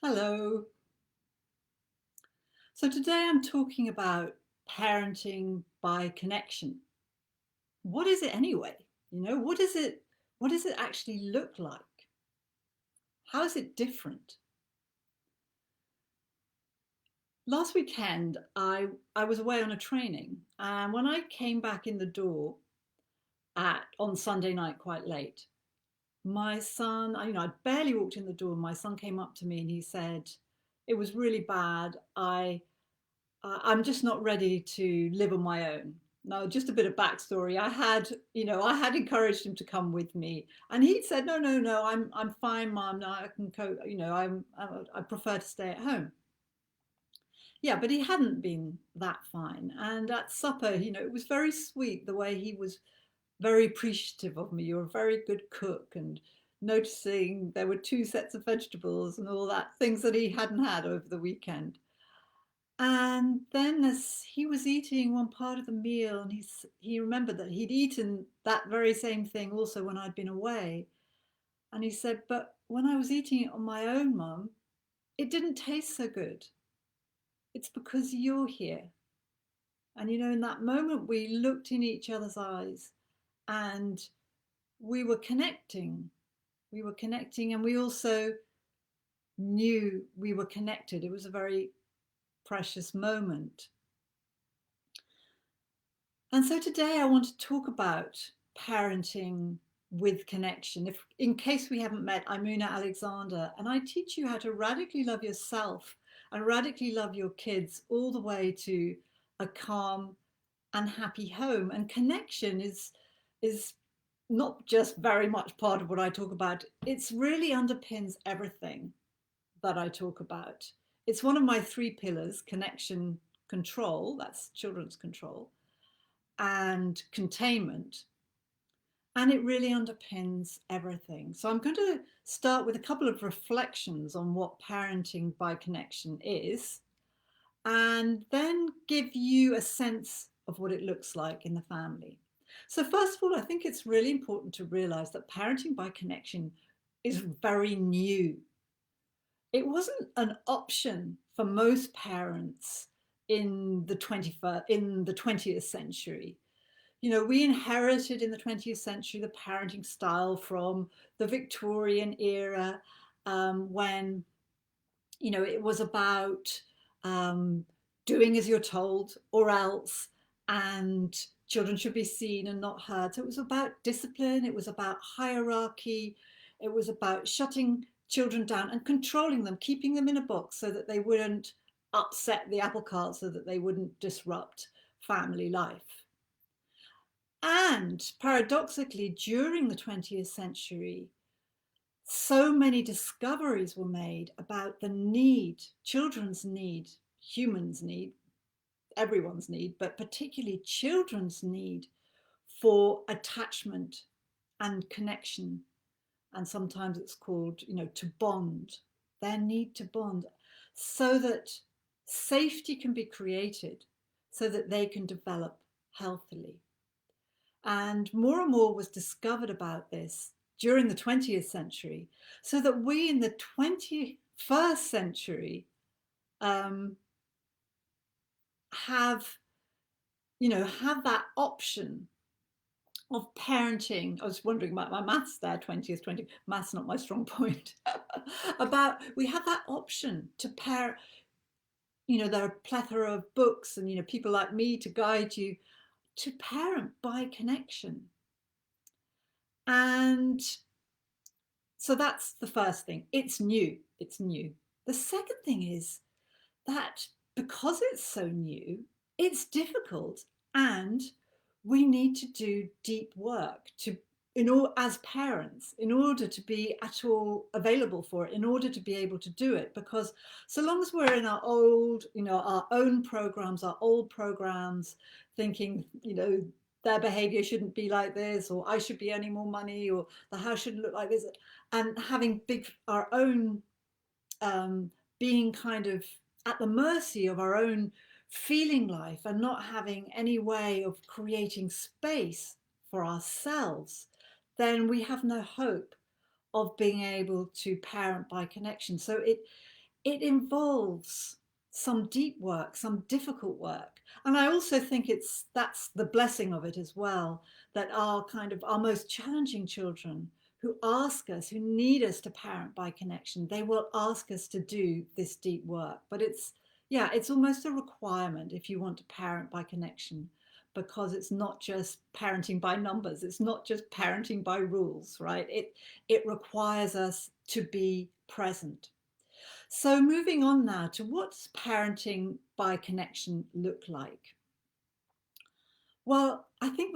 Hello. So today I'm talking about parenting by connection. What is it anyway? What does it actually look like? How is it different? Last weekend I was away on a training, and when I came back in the door at on Sunday night quite late, my son, I'd barely walked in the door, and my son came up to me and he said, "It was really bad. I'm just not ready to live on my own." Now, just a bit of backstory. I had encouraged him to come with me, and he said, "No, no, no, I'm fine, Mum. No, I can cope. I prefer to stay at home." Yeah, but he hadn't been that fine. And at supper, it was very sweet the way he was very appreciative of me. "You're a very good cook," and noticing there were two sets of vegetables and all that things that he hadn't had over the weekend. And then as he was eating one part of the meal, and he remembered that he'd eaten that very same thing also when I'd been away. And he said, "But when I was eating it on my own, Mum, it didn't taste so good. It's because you're here." And in that moment, we looked in each other's eyes and we were connecting. We were connecting, and we also knew we were connected. It was a very precious moment. And so today I want to talk about parenting with connection. If in case we haven't met, I'm Una Alexander, and I teach you how to radically love yourself and radically love your kids all the way to a calm and happy home. And connection is not just very much part of what I talk about. It's really underpins everything that I talk about. It's one of my three pillars: connection, control, that's children's control, and containment. And it really underpins everything. So I'm going to start with a couple of reflections on what parenting by connection is, and then give you a sense of what it looks like in the family. So, first of all, I think it's really important to realize that parenting by connection is very new. It wasn't an option for most parents in the 20th century. We inherited in the 20th century the parenting style from the Victorian era, when, it was about um, doing as you're told or else, and children should be seen and not heard. So it was about discipline, it was about hierarchy, it was about shutting children down and controlling them, keeping them in a box so that they wouldn't upset the apple cart, so that they wouldn't disrupt family life. And paradoxically, during the 20th century, so many discoveries were made about the need, children's need, humans' need, everyone's need, but particularly children's need for attachment and connection. And sometimes it's called, to bond, their need to bond, so that safety can be created, so that they can develop healthily. And more was discovered about this during the 20th century, so that we in the 21st century um, have, have that option of parenting. I was wondering about my maths there, 20th, 20, maths not my strong point. About we have that option to parent. There are a plethora of books and, people like me to guide you to parent by connection. And so that's the first thing. It's new. It's new. The second thing is that because it's so new, it's difficult, and we need to do deep work as parents, in order to be at all available for it, in order to be able to do it. Because so long as we're in our own programs, our old programs, thinking, their behavior shouldn't be like this, or I should be earning more money, or the house shouldn't look like this, and having our own being kind of at the mercy of our own feeling life, and not having any way of creating space for ourselves, then we have no hope of being able to parent by connection. So it involves some deep work, some difficult work. And I also think that's the blessing of it as well, that our most challenging children who ask us, who need us to parent by connection, they will ask us to do this deep work. But it's almost a requirement if you want to parent by connection, because it's not just parenting by numbers, it's not just parenting by rules, right? It requires us to be present. So moving on now to what's parenting by connection look like? Well, I think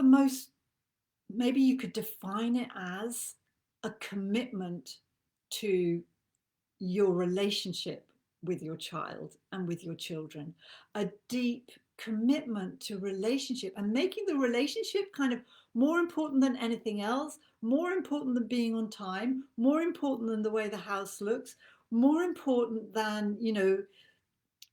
maybe you could define it as a commitment to your relationship with your child and with your children, a deep commitment to relationship and making the relationship kind of more important than anything else, more important than being on time, more important than the way the house looks, more important than,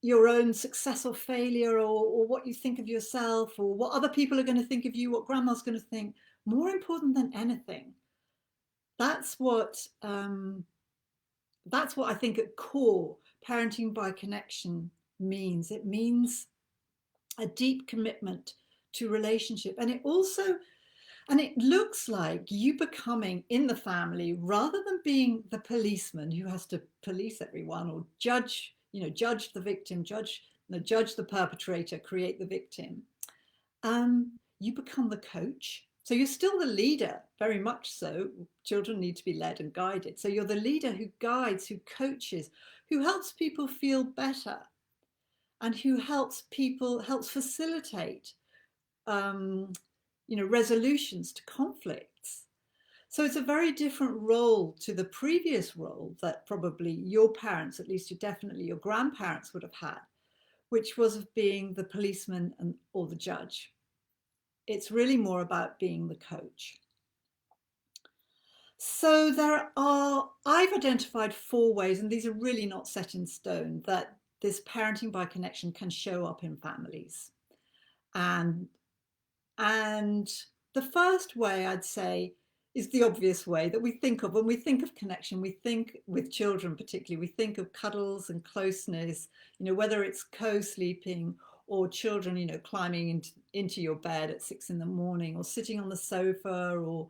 your own success or failure, or what you think of yourself, or what other people are going to think of you, what grandma's going to think. More important than anything. That's what I think at core parenting by connection means. It means a deep commitment to relationship, and it looks like you becoming in the family, rather than being the policeman who has to police everyone or judge the victim, judge the perpetrator, create the victim. You become the coach. So you're still the leader, very much so. Children need to be led and guided. So you're the leader who guides, who coaches, who helps people feel better, and who helps facilitate resolutions to conflicts. So it's a very different role to the previous role that probably your parents, at least definitely your grandparents, would have had, which was of being the policeman or the judge. It's really more about being the coach. So I've identified 4 ways, and these are really not set in stone, that this parenting by connection can show up in families. And the first way, I'd say, is the obvious way that we think of when we think of connection. We think, with children particularly, we think of cuddles and closeness, whether it's co-sleeping or children, climbing into your bed at 6 a.m, or sitting on the sofa, or,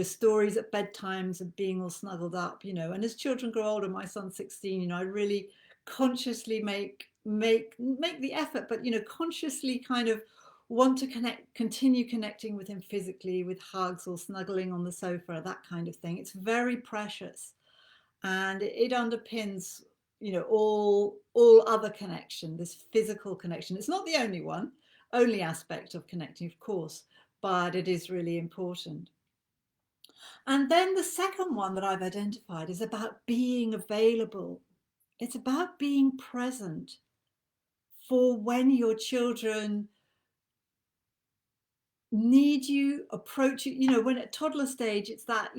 stories at bedtimes of being all snuggled up, and as children grow older, my son's 16, I really consciously make the effort, but, consciously kind of want to continue connecting with him physically, with hugs or snuggling on the sofa, that kind of thing. It's very precious, and it underpins, all other connection, this physical connection. It's not the only aspect of connecting, of course, but it is really important. And then the second one that I've identified is about being available. It's about being present for when your children need you, approach you, when at toddler stage, it's that,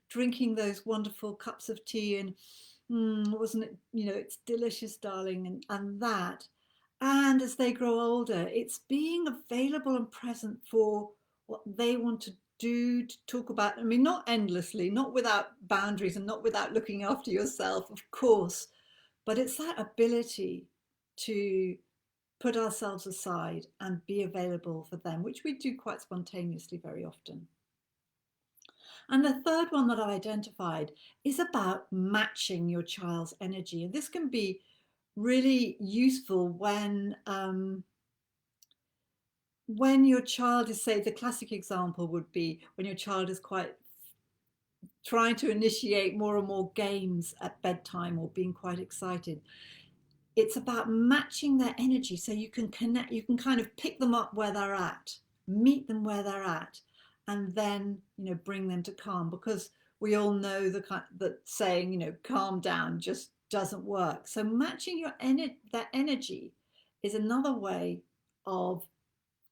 drinking those wonderful cups of tea and wasn't it, it's delicious, darling, and that. And as they grow older, it's being available and present for what they want to do, to talk about. I mean, not endlessly, not without boundaries, and not without looking after yourself, of course, but it's that ability to put ourselves aside and be available for them, which we do quite spontaneously very often. And the third one that I identified is about matching your child's energy. And this can be really useful when your child is, say, the classic example would be when your child is quite trying to initiate more and more games at bedtime, or being quite excited. It's about matching their energy, so you can connect, you can kind of pick them up where they're at, meet them where they're at, and then, bring them to calm, because we all know that saying, calm down, just doesn't work. So matching their energy is another way of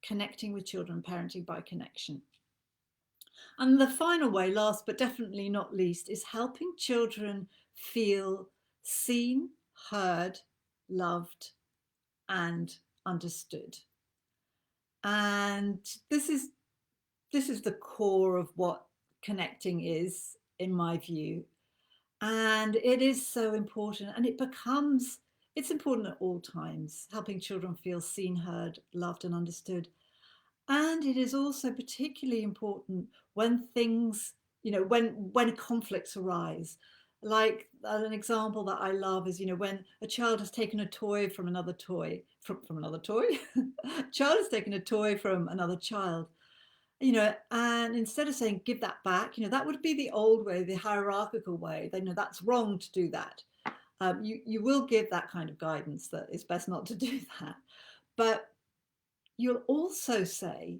connecting with children, parenting by connection. And the final way, last but definitely not least, is helping children feel seen, heard, loved, and understood. And this is the core of what connecting is, in my view. And it is so important, and it's important at all times, helping children feel seen, heard, loved, and understood. And it is also particularly important when things, when conflicts arise. Like an example that I love is, when a child has taken a toy from another toy, from another toy, child has taken a toy from another child, and instead of saying give that back, that would be the old way, the hierarchical way. They know that's wrong to do that. You will give that kind of guidance that it's best not to do that, but you'll also say,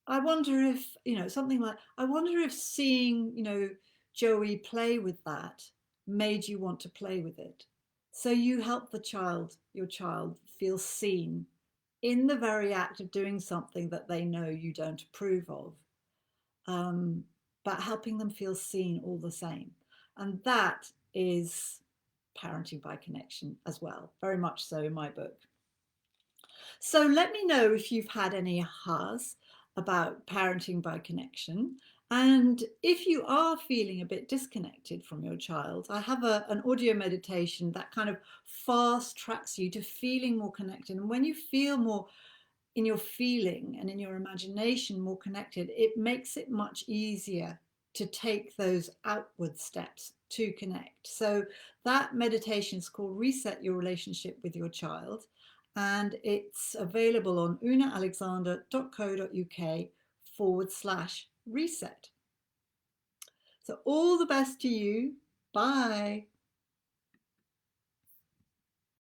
I wonder if, something like, I wonder if seeing, Joey play with that made you want to play with it. So you help your child, feel seen in the very act of doing something that they know you don't approve of, um, but helping them feel seen all the same. And that is parenting by connection as well, very much so in my book. So let me know if you've had any ahas about parenting by connection. And if you are feeling a bit disconnected from your child, I have an audio meditation that kind of fast tracks you to feeling more connected. And when you feel more in your feeling and in your imagination more connected, it makes it much easier to take those outward steps to connect. So that meditation is called Reset Your Relationship with Your Child, and it's available on unaalexander.co.uk/reset. So all the best to you. Bye.